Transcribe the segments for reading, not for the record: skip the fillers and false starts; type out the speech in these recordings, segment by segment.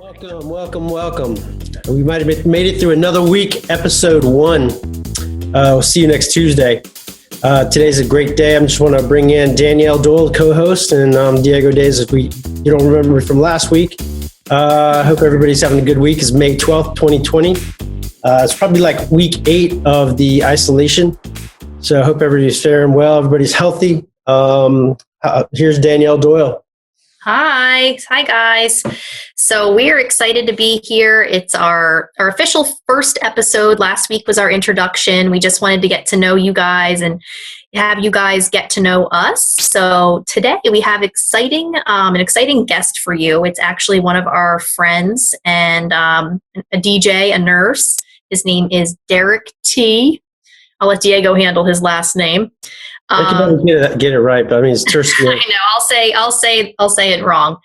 Welcome. We might have made it through another week, episode 1. We'll see you next Tuesday. Today's a great day. I just want to bring in Danielle Doyle, co-host, and Diego Days. If you don't remember me from last week, I hope everybody's having a good week. It's May 12th, 2020. It's probably like week 8 of the isolation. So I hope everybody's faring well. Everybody's healthy. Here's Danielle Doyle. Hi guys. So we are excited to be here. It's our official first episode. Last week was our introduction. We just wanted to get to know you guys and have you guys get to know us. So today we have an exciting guest for you. It's actually one of our friends and a DJ, a nurse. His name is Derek T. I'll let Diego handle his last name. I can get it right, but I mean it's Turcios. I know. I'll say it wrong,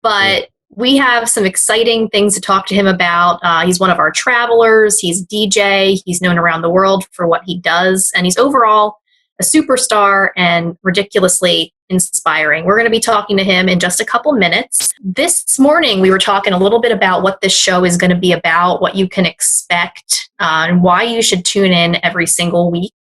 but we have some exciting things to talk to him about. He's one of our travelers. He's a DJ. He's known around the world for what he does, and he's overall a superstar and ridiculously inspiring. We're going to be talking to him in just a couple minutes. This morning, we were talking a little bit about what this show is going to be about, what you can expect, and why you should tune in every single week.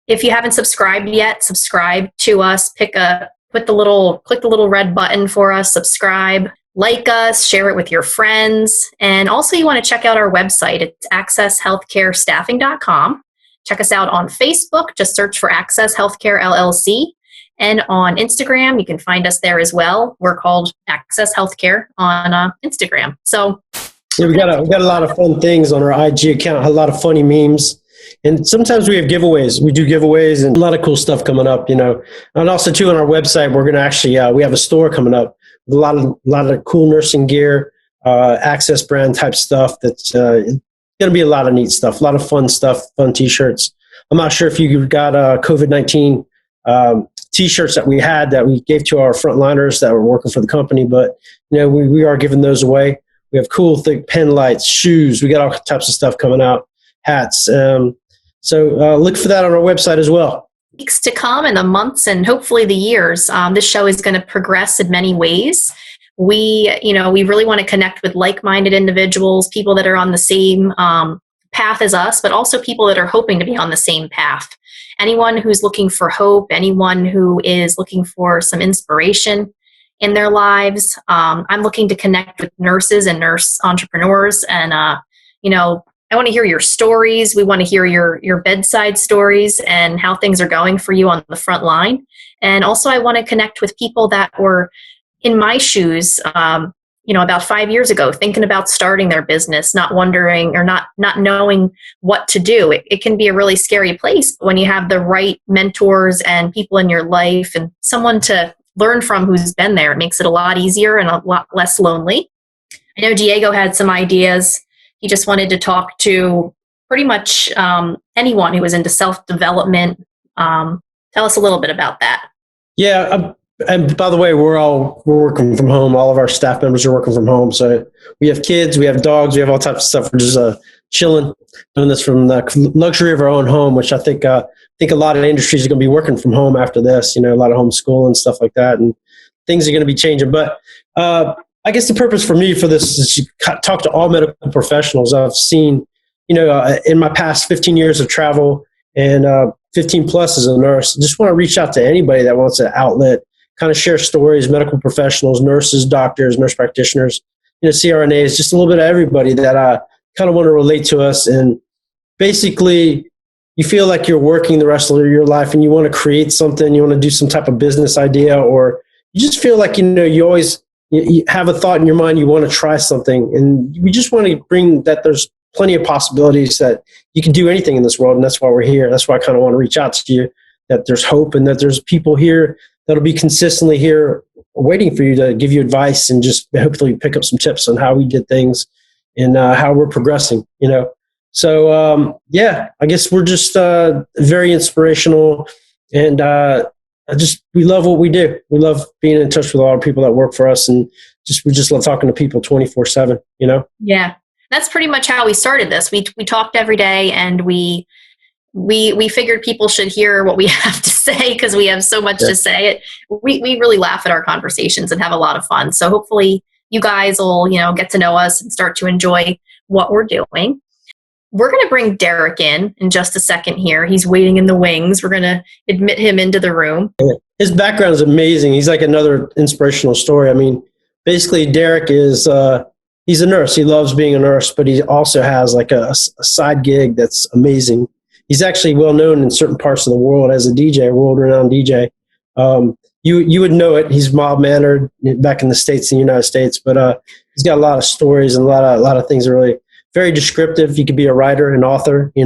If you haven't subscribed yet, subscribe to us. Click the little red button for us, subscribe, like us, share it with your friends. And also you want to check out our website. It's accesshealthcarestaffing.com. Check us out on Facebook. Just search for Access Healthcare LLC. And on Instagram, you can find us there as well. We're called Access Healthcare on Instagram. So yeah, we got a lot of fun things on our IG account, a lot of funny memes. And sometimes we have giveaways. We do giveaways and a lot of cool stuff coming up, And also too on our website, we're going to actually, we have a store coming up with a lot of cool nursing gear, Access brand type stuff. That's going to be a lot of neat stuff, a lot of fun stuff, fun t-shirts. I'm not sure if you got COVID-19 t-shirts that we gave to our frontliners that were working for the company, but we are giving those away. We have cool thick pen lights, shoes. We got all types of stuff coming out, hats. So look for that on our website as well. Weeks to come and the months and hopefully the years. This show is going to progress in many ways. We really want to connect with like-minded individuals, people that are on the same path as us, but also people that are hoping to be on the same path. Anyone who's looking for hope, anyone who is looking for some inspiration in their lives. I'm looking to connect with nurses and nurse entrepreneurs, and I want to hear your stories. We want to hear your bedside stories and how things are going for you on the front line. And also I want to connect with people that were in my shoes, about 5 years ago, thinking about starting their business, not wondering or not knowing what to do. It can be a really scary place, but when you have the right mentors and people in your life and someone to learn from who's been there, it makes it a lot easier and a lot less lonely. I know Diego had some ideas. He just wanted to talk to pretty much anyone who was into self-development. Tell us a little bit about that. Yeah. And by the way, we're working from home. All of our staff members are working from home. So we have kids, we have dogs, we have all types of stuff. We're just chilling, doing this from the luxury of our own home, which I think a lot of industries are going to be working from home after this, a lot of homeschool and stuff like that. And things are going to be changing. But I guess the purpose for me for this is to talk to all medical professionals. I've seen, in my past 15 years of travel and 15 plus as a nurse, I just want to reach out to anybody that wants an outlet, kind of share stories, medical professionals, nurses, doctors, nurse practitioners, CRNAs, just a little bit of everybody that kind of want to relate to us. And basically, you feel like you're working the rest of your life and you want to create something, you want to do some type of business idea, or you just feel like, you have a thought in your mind, you want to try something, and we just want to bring that there's plenty of possibilities that you can do anything in this world, and that's why we're here. That's why I kind of want to reach out to you, that there's hope and that there's people here that'll be consistently here waiting for you to give you advice and just hopefully pick up some tips on how we did things and how we're progressing, So, I guess we're just very inspirational, and we love what we do. We love being in touch with a lot of people that work for us, and we just love talking to people 24/7, Yeah. That's pretty much how we started this. We talked every day, and we figured people should hear what we have to say because we have so much to say. We really laugh at our conversations and have a lot of fun. So hopefully you guys will, get to know us and start to enjoy what we're doing. We're going to bring Derek in just a second here. He's waiting in the wings. We're going to admit him into the room. His background is amazing. He's like another inspirational story. I mean, basically, Derek is he's a nurse. He loves being a nurse, but he also has like a side gig that's amazing. He's actually well known in certain parts of the world as a DJ, world-renowned DJ. You would know it. He's mild-mannered back in the States, in the United States, but he's got a lot of stories and a lot of things that are really very descriptive. He could be a writer, an author. He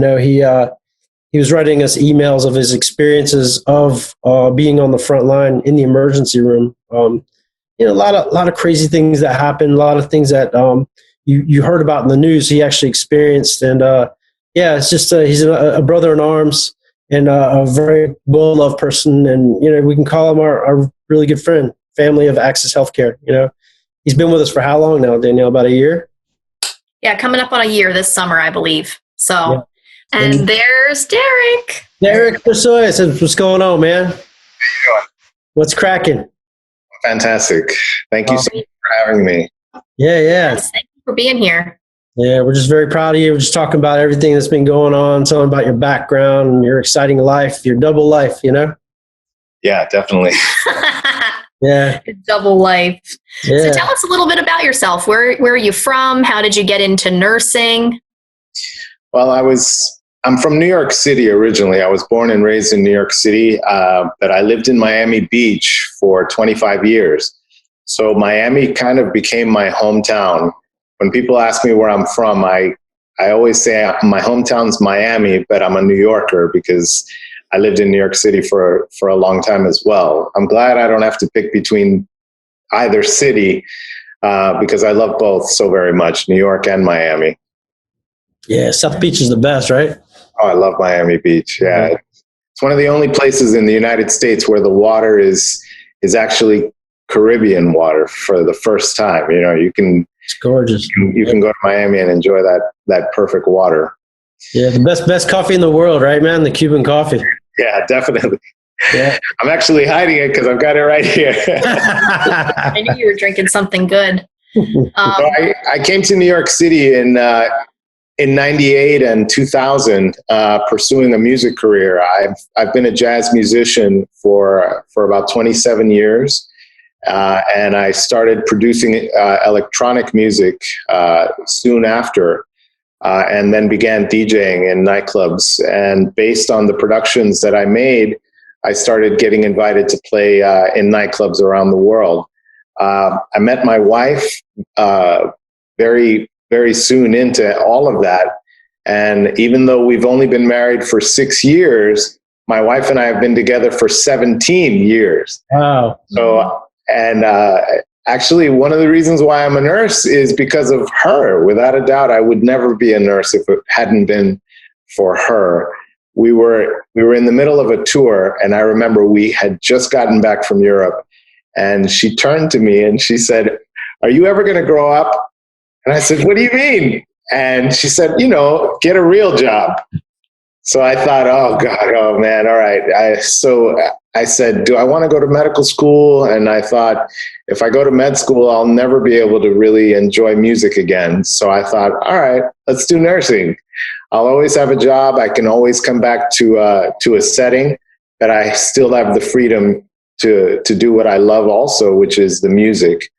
was writing us emails of his experiences of being on the front line in the emergency room. A lot of crazy things that happened, a lot of things that you heard about in the news. He actually experienced, and it's just he's a brother in arms and a very well-loved person, and we can call him our really good friend, family of Access Healthcare. He's been with us for how long now, Danielle? About a year? Yeah, coming up on a year this summer, I believe. So. Yeah. And And there's Derek. Derek Turcios says, "What's going on, man? How you doing? What's cracking?" Fantastic. Thank you so much for having me. Yeah. Yes, thank you for being here. Yeah, we're just very proud of you. We're just talking about everything that's been going on, telling about your background and your exciting life, your double life, Yeah, definitely. Yeah. Double life. Yeah. So tell us a little bit about yourself. Where are you from? How did you get into nursing? Well, I'm from New York City originally. I was born and raised in New York City, but I lived in Miami Beach for 25 years. So Miami kind of became my hometown. When people ask me where I'm from, I always say my hometown's Miami, but I'm a New Yorker because I lived in New York City for a long time as well. I'm glad I don't have to pick between either city because I love both so very much, New York and Miami. Yeah, South Beach is the best, right? Oh, I love Miami Beach. Yeah. It's one of the only places in the United States where the water is actually Caribbean water for the first time. It's gorgeous. You can go to Miami and enjoy that perfect water. Yeah, the best coffee in the world, right, man? The Cuban coffee. Yeah, definitely. Yeah. I'm actually hiding it because I've got it right here. I knew you were drinking something good. So I came to New York City in 98 and 2000, pursuing a music career. I've been a jazz musician for about 27 years. And I started producing electronic music soon after, and then began DJing in nightclubs. And based on the productions that I made, I started getting invited to play in nightclubs around the world. I met my wife very, very soon into all of that. And even though we've only been married for 6 years, my wife and I have been together for 17 years. Wow. So, and actually, one of the reasons why I'm a nurse is because of her. Without a doubt, I would never be a nurse if it hadn't been for her. We were in the middle of a tour, and I remember we had just gotten back from Europe, and she turned to me and she said, "Are you ever going to grow up?" And I said, "What do you mean?" And she said, "Get a real job." So I thought, oh God, oh man, all right. So I said, do I want to go to medical school? And I thought, if I go to med school, I'll never be able to really enjoy music again. So I thought, all right, let's do nursing. I'll always have a job. I can always come back to a setting that I still have the freedom to do what I love also, which is the music.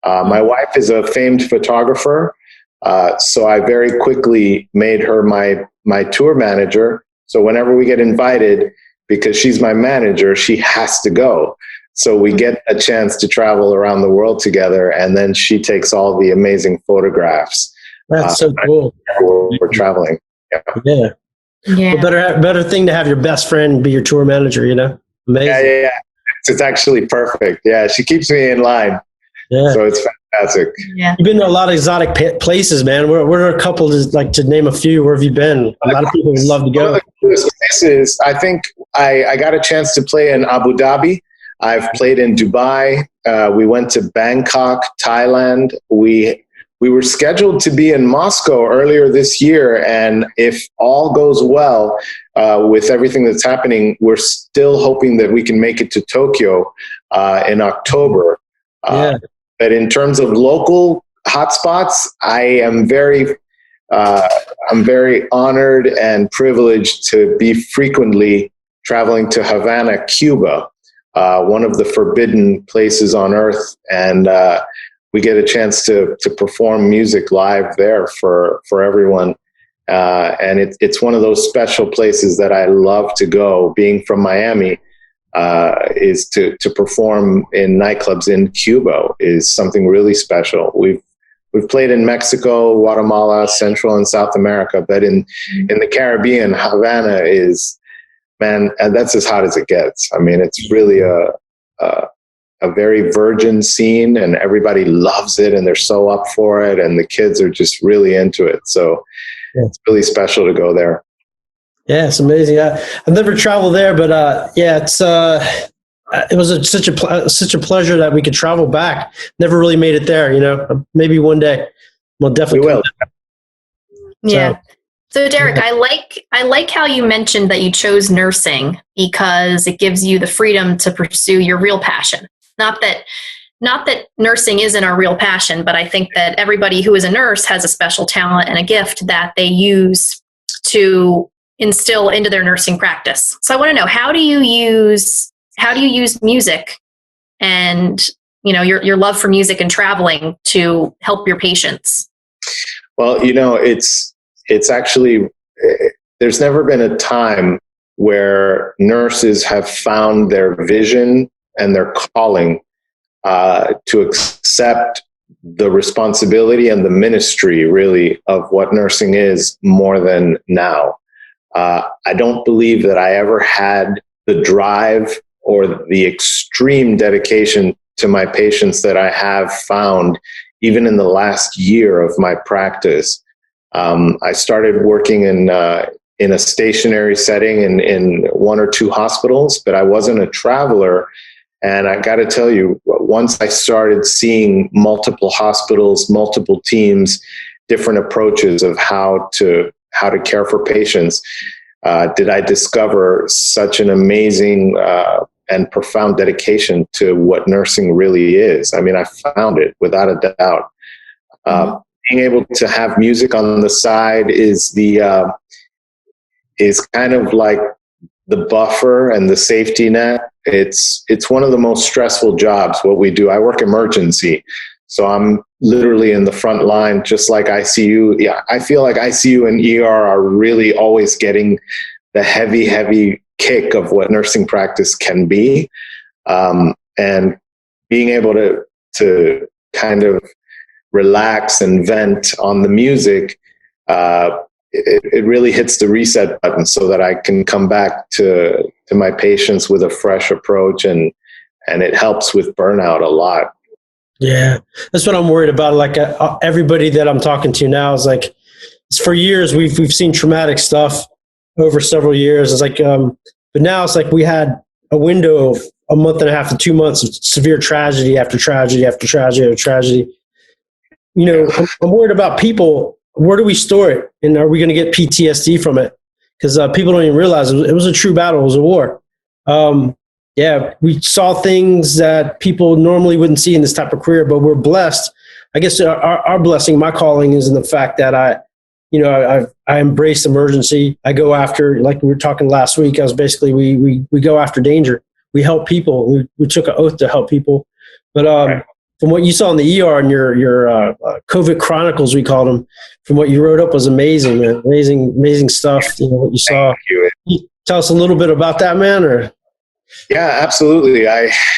My wife is a famed photographer. So I very quickly made her my tour manager. So whenever we get invited, because she's my manager, she has to go. So we get a chance to travel around the world together, and then she takes all the amazing photographs. That's so cool. We're traveling. Yeah. Well, better thing to have your best friend be your tour manager, Amazing. Yeah. It's actually perfect. Yeah, she keeps me in line. Yeah. So it's fantastic. Yeah. You've been to a lot of exotic places, man. Where are a couple, to name a few? Where have you been? A lot of people would love to go. One of the coolest places, I think I got a chance to play in Abu Dhabi. I've played in Dubai. We went to Bangkok, Thailand. We were scheduled to be in Moscow earlier this year. And if all goes well with everything that's happening, we're still hoping that we can make it to Tokyo in October. Yeah. But in terms of local hotspots, I'm very honored and privileged to be frequently traveling to Havana, Cuba, one of the forbidden places on earth. And we get a chance to perform music live there for everyone. And it's one of those special places that I love to go. Being from Miami, is to perform in nightclubs in Cuba is something really special. We've played in Mexico, Guatemala, Central and South America, but in the Caribbean, Havana is, man, and that's as hot as it gets. I mean, it's really a very virgin scene, and everybody loves it, and they're so up for it, and the kids are just really into it. So it's really special to go there. Yeah, it's amazing. I've never traveled there, but it was such a pleasure that we could travel back. Never really made it there, maybe one day. We'll definitely will. Yeah. So Derek, I like how you mentioned that you chose nursing because it gives you the freedom to pursue your real passion. Not that nursing isn't our real passion, but I think that everybody who is a nurse has a special talent and a gift that they use to instill into their nursing practice. So I want to know, how do you use music and your love for music and traveling to help your patients? Well, it's actually, there's never been a time where nurses have found their vision and their calling to accept the responsibility and the ministry, really, of what nursing is more than now. I don't believe that I ever had the drive or the extreme dedication to my patients that I have found even in the last year of my practice. I started working in a stationary setting in one or two hospitals, but I wasn't a traveler. And I got to tell you, once I started seeing multiple hospitals, multiple teams, different approaches of how to care for patients, did I discover such an amazing and profound dedication to what nursing really is. I mean, I found it without a doubt. Being able to have music on the side is kind of like the buffer and the safety net. It's one of the most stressful jobs, what we do. I work emergency, so I'm literally in the front line, just like ICU. Yeah, I feel like ICU and ER are really always getting the heavy kick of what nursing practice can be. And being able to kind of relax and vent on the music, it really hits the reset button so that I can come back to my patients with a fresh approach, and it helps with burnout a lot. Yeah, that's what I'm worried about. Like everybody that I'm talking to now is like, for years we've seen traumatic stuff over several years. It's like, but now it's like we had a window of a month and a half to 2 months of severe tragedy after tragedy after tragedy after tragedy. I'm worried about people. Where do we store it? And are we going to get PTSD from it? Because people don't even realize it was a true battle. It was a war. We saw things that people normally wouldn't see in this type of career, but we're blessed. I guess our blessing, my calling, is in the fact that I embrace emergency. I go after, like we were talking last week, I was basically, we go after danger. We help people. We took an oath to help people. But from what you saw in the ER and your COVID Chronicles, we called them, from what you wrote up was amazing, man. Amazing stuff. What you saw. Thank you. Can you tell us a little bit about that, man? Or yeah, absolutely.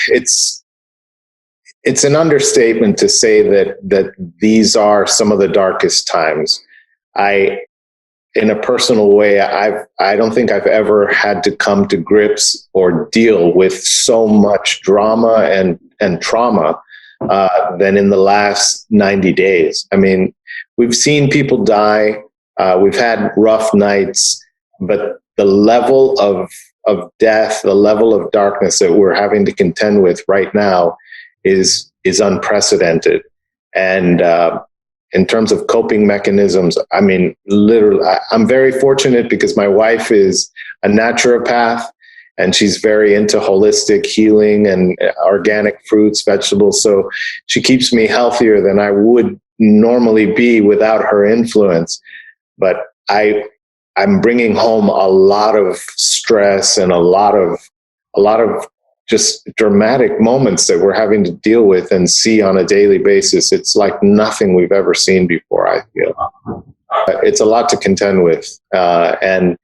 It's an understatement to say that these are some of the darkest times. In a personal way, I don't think I've ever had to come to grips or deal with so much drama and trauma than in the last 90 days. I mean, we've seen people die. We've had rough nights, but the level of death, the level of darkness that we're having to contend with right now is unprecedented. And in terms of coping mechanisms, I mean, literally, I'm very fortunate because my wife is a naturopath, and she's very into holistic healing and organic fruits, vegetables. So she keeps me healthier than I would normally be without her influence. But I'm bringing home a lot of stress and a lot of just dramatic moments that we're having to deal with and see on a daily basis. It's like nothing we've ever seen before, I feel. It's a lot to contend with. And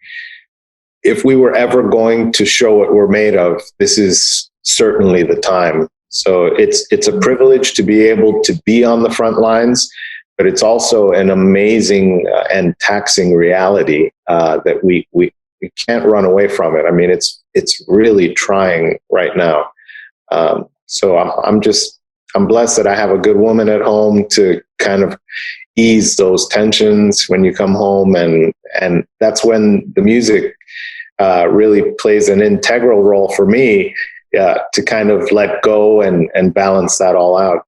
if we were ever going to show what we're made of, this is certainly the time. So it's a privilege to be able to be on the front lines, but it's also an amazing and taxing reality that we can't run away from it. I mean, it's really trying right now. So I'm blessed that I have a good woman at home to kind of ease those tensions when you come home, and that's when the music really plays an integral role for me to kind of let go and balance that all out.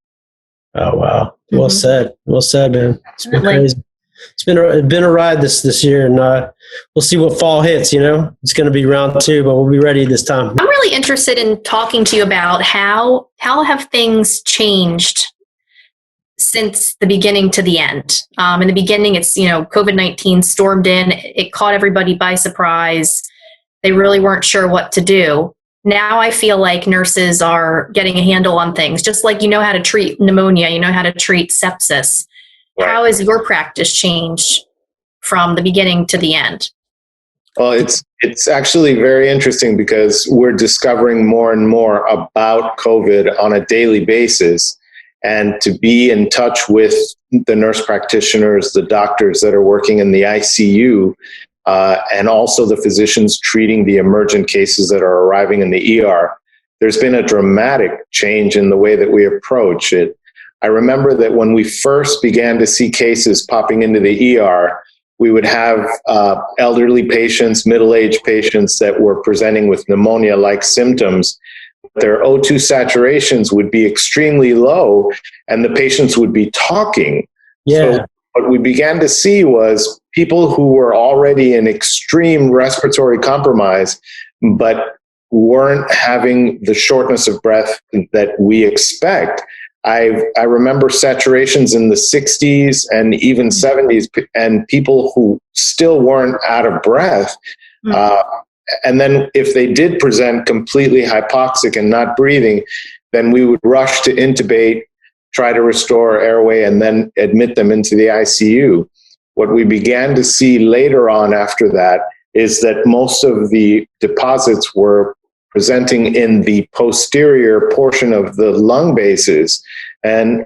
Oh wow! Well said, man. It's been crazy. It's been a ride this year, and we'll see what fall hits. It's going to be round 2, but we'll be ready this time. I'm really interested in talking to you about how have things changed since the beginning to the end. In the beginning, it's COVID-19 stormed in. It caught everybody by surprise. They really weren't sure what to do. Now I feel like nurses are getting a handle on things, just like how to treat pneumonia, how to treat sepsis. Right. How has your practice changed from the beginning to the end? Well, it's actually very interesting because we're discovering more and more about COVID on a daily basis, and to be in touch with the nurse practitioners, the doctors that are working in the ICU, and also the physicians treating the emergent cases that are arriving in the ER. There's been a dramatic change in the way that we approach it. I remember that when we first began to see cases popping into the ER, we would have elderly patients, middle-aged patients that were presenting with pneumonia-like symptoms. Their O2 saturations would be extremely low, and the patients would be talking. Yeah. So what we began to see was people who were already in extreme respiratory compromise, but weren't having the shortness of breath that we expect. I remember saturations in the 60s and even 70s, and people who still weren't out of breath. And then if they did present completely hypoxic and not breathing, then we would rush to intubate, try to restore airway, and then admit them into the ICU. What we began to see later on after that is that most of the deposits were presenting in the posterior portion of the lung bases. And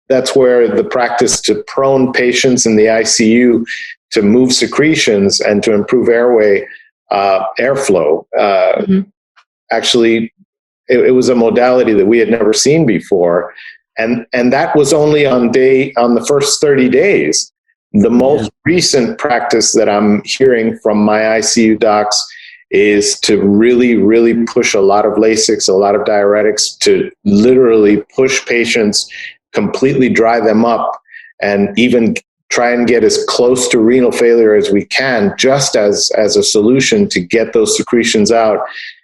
that's where the practice to prone patients in the ICU to move secretions and to improve airway airflow. Actually, it was a modality that we had never seen before. And that was only on the first 30 days. The most recent practice that I'm hearing from my ICU docs is to really, really push a lot of Lasix, a lot of diuretics, to literally push patients, completely dry them up, and even try and get as close to renal failure as we can, just as a solution to get those secretions out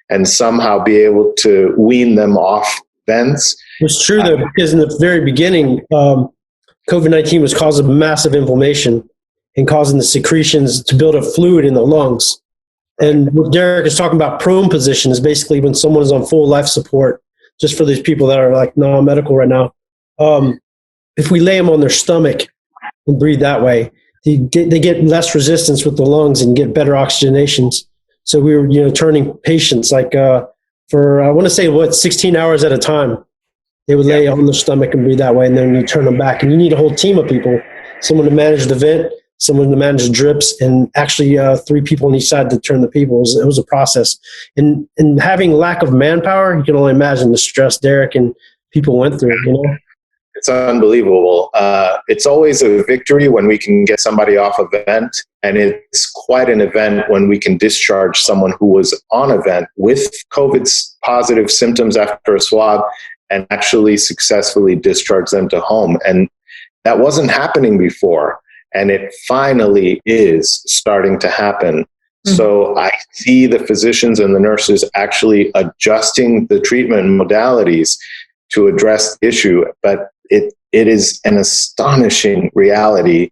and somehow be able to wean them off vents. It's true, though, because in the very beginning, COVID-19 was causing massive inflammation and causing the secretions to build up fluid in the lungs. And what Derek is talking about, prone position, is basically when someone is on full life support, just for these people that are like non-medical right now. If we lay them on their stomach and breathe that way, they get less resistance with the lungs and get better oxygenations. So we were, turning patients for, I want to say, 16 hours at a time. They would lay on their stomach and breathe that way, and then you turn them back. And you need a whole team of people, someone to manage the vent, someone to manage the drips, and actually 3 people on each side to turn the people. It was a process. And having lack of manpower, you can only imagine the stress Derek and people went through, It's unbelievable. It's always a victory when we can get somebody off a vent, and it's quite an event when we can discharge someone who was on a vent with COVID's positive symptoms after a swab and actually successfully discharge them to home. And that wasn't happening before, and it finally is starting to happen. So I see the physicians and the nurses actually adjusting the treatment modalities to address the issue. But it is an astonishing reality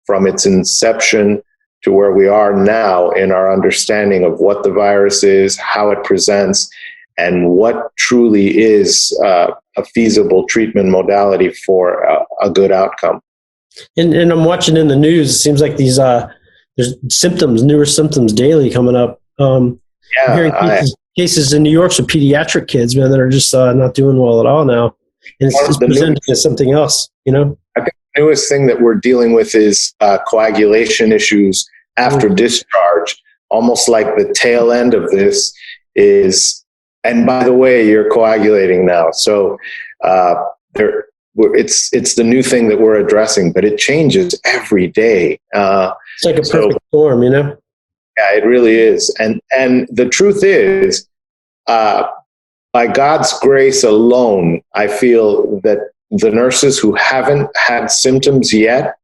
from its inception to where we are now in our understanding of what the virus is, how it presents, and what truly is a feasible treatment modality for a good outcome. And I'm watching in the news, it seems like there's newer symptoms daily coming up. I'm hearing cases in New York with pediatric kids, man, that are just not doing well at all now. And it's presented as something else, I think the newest thing that we're dealing with is coagulation issues after discharge, almost like the tail end of this is, and by the way, you're coagulating now. So it's the new thing that we're addressing, but it changes every day. It's like a perfect storm, Yeah, it really is. And the truth is, by God's grace alone, I feel that the nurses who haven't had symptoms yet,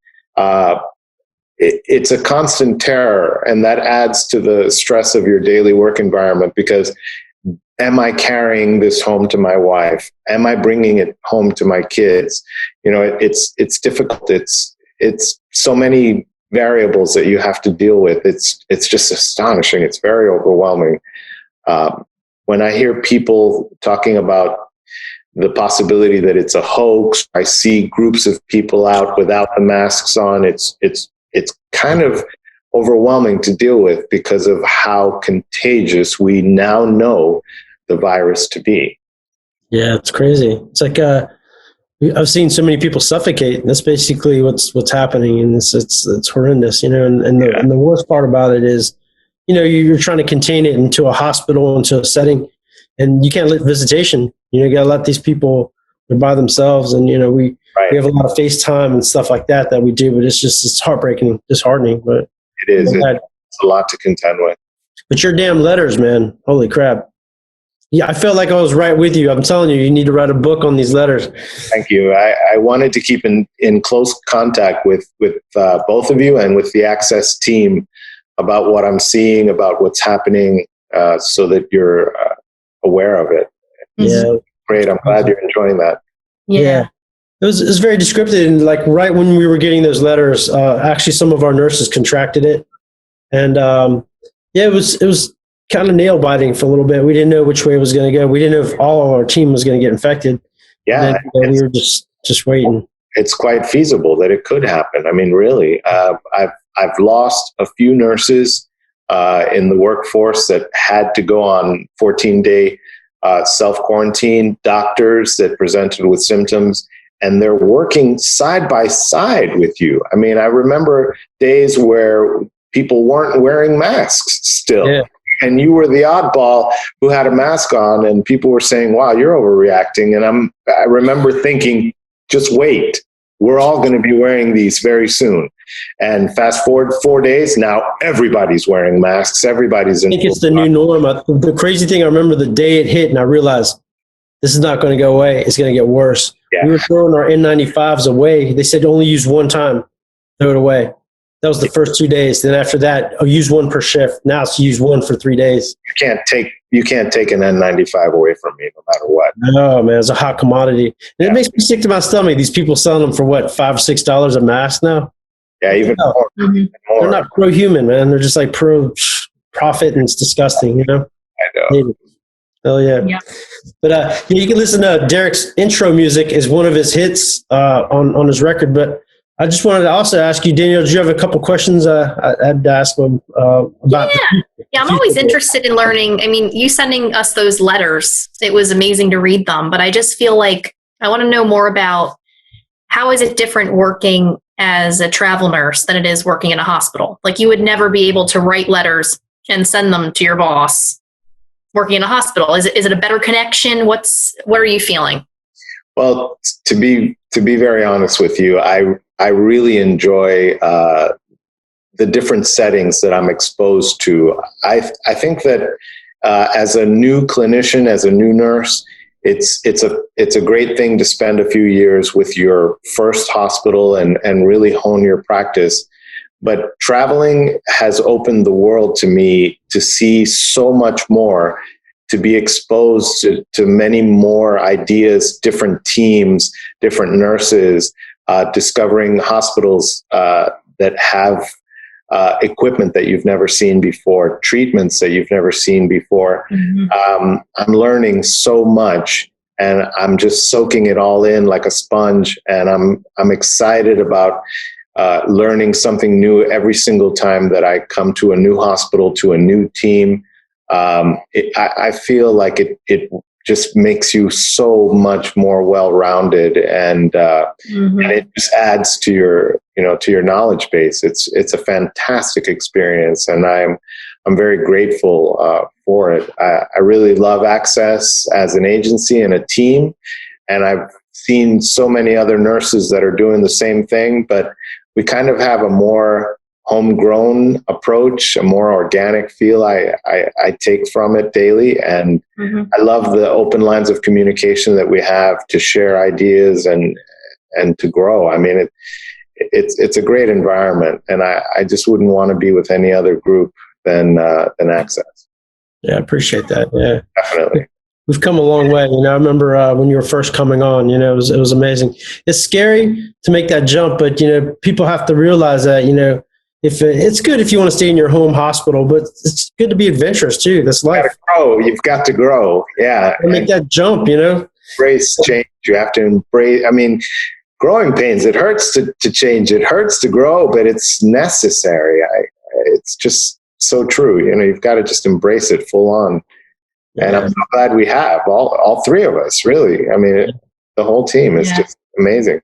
it's a constant terror, and that adds to the stress of your daily work environment, because am I carrying this home to my wife? Am I bringing it home to my kids? It's difficult. It's so many variables that you have to deal with. It's just astonishing. It's very overwhelming. When I hear people talking about the possibility that it's a hoax, I see groups of people out without the masks on. It's kind of overwhelming to deal with because of how contagious we now know the virus to be. Yeah, it's crazy. It's like I've seen so many people suffocate, and that's basically what's happening, and it's horrendous, And the worst part about it is, you're trying to contain it into a hospital, into a setting, and you can't let visitation. You got to let these people, they're by themselves, and we have a lot of FaceTime and stuff like that we do, but it's heartbreaking, disheartening. But it is. It's a lot to contend with. But your damn letters, man! Holy crap! Yeah, I felt like I was right with you. I'm telling you, you need to write a book on these letters. Thank you. I wanted to keep in close contact with both of you and with the Access team about what I'm seeing, about what's happening, so that you're aware of it. Yeah. Great. I'm glad you're enjoying that. Yeah. It was very descriptive. And like right when we were getting those letters, actually some of our nurses contracted it. And it was kind of nail biting for a little bit. We didn't know which way it was going to go. We didn't know if all of our team was going to get infected. Yeah. And we were just waiting. It's quite feasible that it could happen. I mean, really, I've lost a few nurses in the workforce that had to go on 14-day self-quarantine, doctors that presented with symptoms, and they're working side by side with you. I mean, I remember days where people weren't wearing masks still. Yeah. And you were the oddball who had a mask on, and people were saying, wow, you're overreacting. And I remember thinking, just wait. We're all going to be wearing these very soon. And fast forward 4 days, now everybody's wearing masks. Everybody's in. I think it's the new norm. The crazy thing, I remember the day it hit, and I realized this is not going to go away. It's going to get worse. Yeah. We were throwing our N95s away. They said only use one time, throw it away. That was the first 2 days. Then after that, use one per shift. Now it's use one for 3 days. You can't take an N95 away from me, no matter what. No, man, it's a hot commodity. And it makes me sick to my stomach. These people selling them for what, $5 or $6 a mask now? Yeah, even more. Mm-hmm. They're not pro-human, man. They're just like pro-profit, and it's disgusting, I know. Oh yeah. But you can listen to Derek's intro music is one of his hits on his record. But I just wanted to also ask you, Danielle, did you have a couple questions I had to ask him about? Yeah, I'm always interested in learning. I mean, you sending us those letters, it was amazing to read them, but I just feel like I want to know more about how is it different working as a travel nurse than it is working in a hospital? Like, you would never be able to write letters and send them to your boss working in a hospital. Is it a better connection? What are you feeling? Well, to be very honest with you, I really enjoy the different settings that I'm exposed to. I think that as a new clinician, as a new nurse, it's a great thing to spend a few years with your first hospital and really hone your practice. But traveling has opened the world to me to see so much more, to be exposed to many more ideas, different teams, different nurses, discovering hospitals that have equipment that you've never seen before, treatments that you've never seen before. I'm learning so much, and I'm just soaking it all in like a sponge. And I'm excited about learning something new every single time that I come to a new hospital, to a new team. I feel like it just makes you so much more well-rounded, and it just adds to your knowledge base. It's a fantastic experience, and I'm very grateful for it. I really love Access as an agency and a team, and I've seen so many other nurses that are doing the same thing, but we kind of have a more homegrown approach, a more organic feel I take from it daily. And I love the open lines of communication that we have to share ideas and to grow. I mean, it's a great environment, and I just wouldn't want to be with any other group than Access. Yeah, I appreciate that. Yeah, definitely. We've come a long way. I remember when you were first coming on, it was amazing. It's scary to make that jump, but, people have to realize that, if it's good if you want to stay in your home hospital, but it's good to be adventurous too. This life. You've got to grow. Yeah. Make that jump, Embrace change. You have to embrace, growing pains. It hurts to change. It hurts to grow, but it's necessary. It's just so true. You've got to just embrace it full on. And I'm so glad we have all three of us, really. The whole team is just amazing.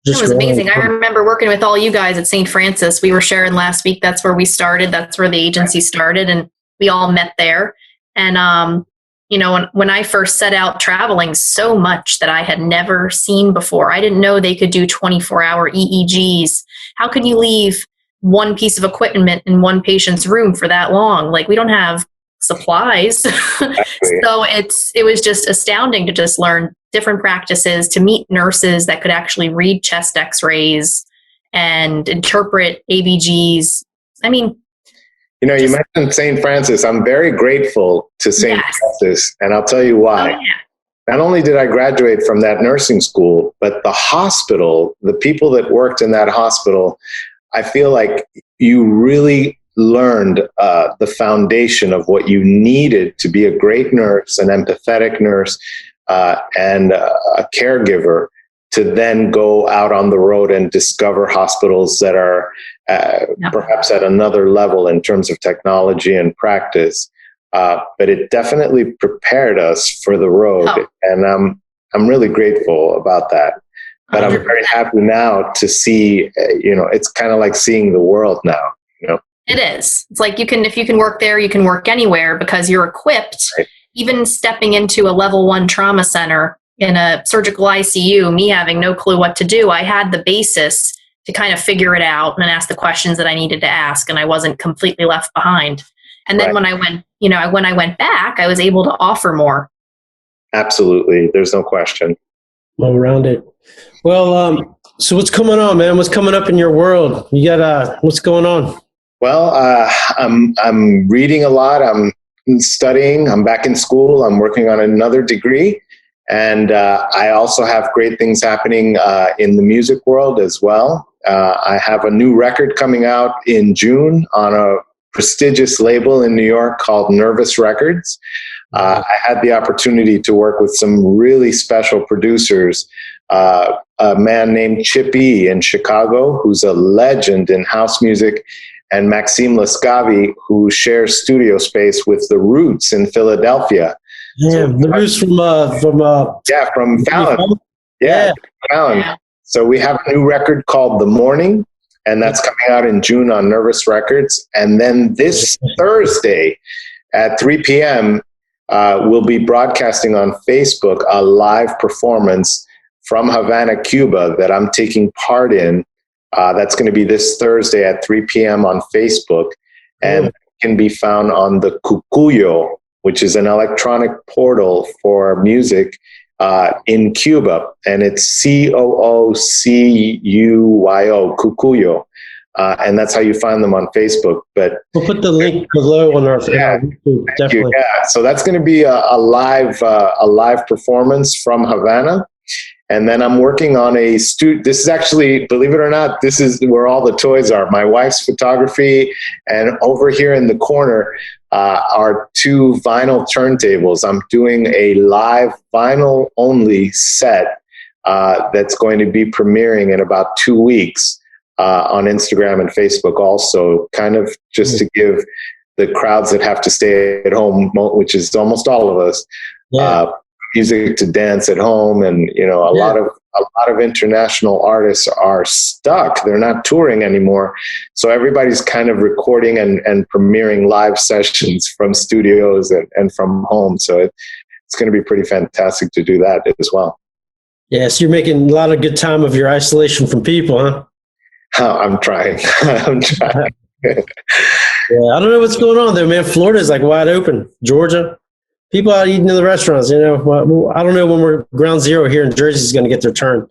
It was amazing. I remember working with all you guys at St. Francis. We were sharing last week. That's where we started. That's where the agency started. And we all met there. And, when I first set out traveling, so much that I had never seen before. I didn't know they could do 24-hour EEGs. How can you leave one piece of equipment in one patient's room for that long? Like, we don't have supplies. So it was just astounding to just learn different practices, to meet nurses that could actually read chest x-rays and interpret ABGs. You mentioned St. Francis. I'm very grateful to St. Francis, and I'll tell you why. Not only did I graduate from that nursing school, but the hospital, the people that worked in that hospital, I feel like you really learned the foundation of what you needed to be a great nurse, an empathetic nurse, and a caregiver, to then go out on the road and discover hospitals that are perhaps at another level in terms of technology and practice. But it definitely prepared us for the road, and I'm really grateful about that. But I'm very happy now to see, it's kind of like seeing the world now. It is. It's like if you can work there, you can work anywhere because you're equipped. Right. Even stepping into a level 1 trauma center in a surgical ICU, me having no clue what to do, I had the basis to kind of figure it out and ask the questions that I needed to ask, and I wasn't completely left behind. And then when I went back, I was able to offer more. Absolutely. There's no question. Well rounded. Well, so what's coming on, man? What's coming up in your world? You got what's going on? Well, I'm reading a lot. I'm studying. I'm back in school. I'm working on another degree. And I also have great things happening in the music world as well. I have a new record coming out in June on a prestigious label in New York called Nervous Records. I had the opportunity to work with some really special producers. A man named Chip E in Chicago, who's a legend in house music, and Maxime Lescavi, who shares studio space with The Roots in Philadelphia. Yeah, The Roots from Fallon. Fallon. Yeah. So we have a new record called The Morning, and that's coming out in June on Nervous Records. And then this Thursday at 3 p.m., we'll be broadcasting on Facebook a live performance from Havana, Cuba, that I'm taking part in. That's going to be this Thursday at 3 p.m. on Facebook, and can be found on the Cucuyo, which is an electronic portal for music in Cuba, and it's COOCUYO, Cucuyo. and that's how you find them on Facebook. But we'll put the link below on our YouTube, definitely. Yeah, so that's going to be a live performance from Havana. And then I'm working on this is actually, believe it or not, this is where all the toys are. My wife's photography, and over here in the corner are 2 vinyl turntables. I'm doing a live vinyl only set that's going to be premiering in about 2 weeks on Instagram and Facebook also, kind of just to give the crowds that have to stay at home, which is almost all of us, music to dance at home. And a lot of international artists are stuck. They're not touring anymore, so everybody's kind of recording and premiering live sessions from studios and from home. So it's going to be pretty fantastic to do that as well. So you're making a lot of good time of your isolation from people, huh? I'm trying. I'm trying. I don't know what's going on there, man. Florida's like wide open. Georgia, people out eating in the restaurants. I don't know when we're ground zero here in Jersey is going to get their turn.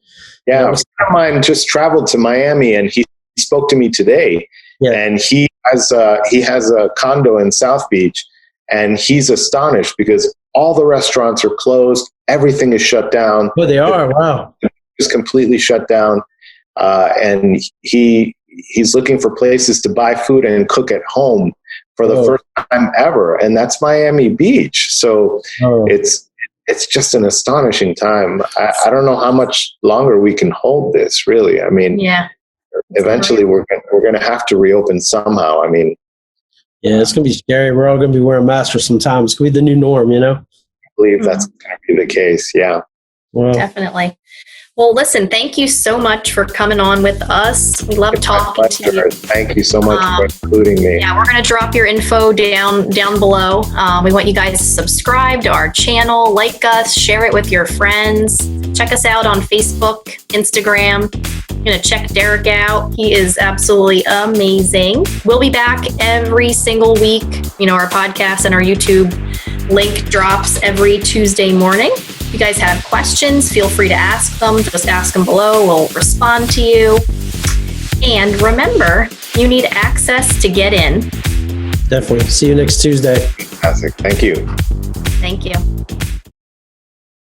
Yeah, a friend of mine just traveled to Miami, and he spoke to me today. Yeah. And he has a condo in South Beach, and he's astonished because all the restaurants are closed. Everything is shut down. Oh, they are. Wow. It's completely shut down. And he's looking for places to buy food and cook at home for the first time ever. And that's Miami Beach. So it's just an astonishing time. I don't know how much longer we can hold this, really. I mean, eventually we're going to have to reopen somehow. I mean, it's going to be scary. We're all going to be wearing masks for some time. It's going to be the new norm, I believe that's going to be the case. Yeah. Well, definitely. Well, listen, thank you so much for coming on with us. We love talking to you. Thank you so much for including me. Yeah, we're going to drop your info down below. We want you guys to subscribe to our channel, like us, share it with your friends. Check us out on Facebook, Instagram. You're going to check Derek out. He is absolutely amazing. We'll be back every single week. Our podcast and our YouTube link drops every Tuesday morning. If you guys have questions, feel free to ask them. Just ask them below. We'll respond to you. And remember, you need access to get in. Definitely. See you next Tuesday. Fantastic. Thank you. Thank you.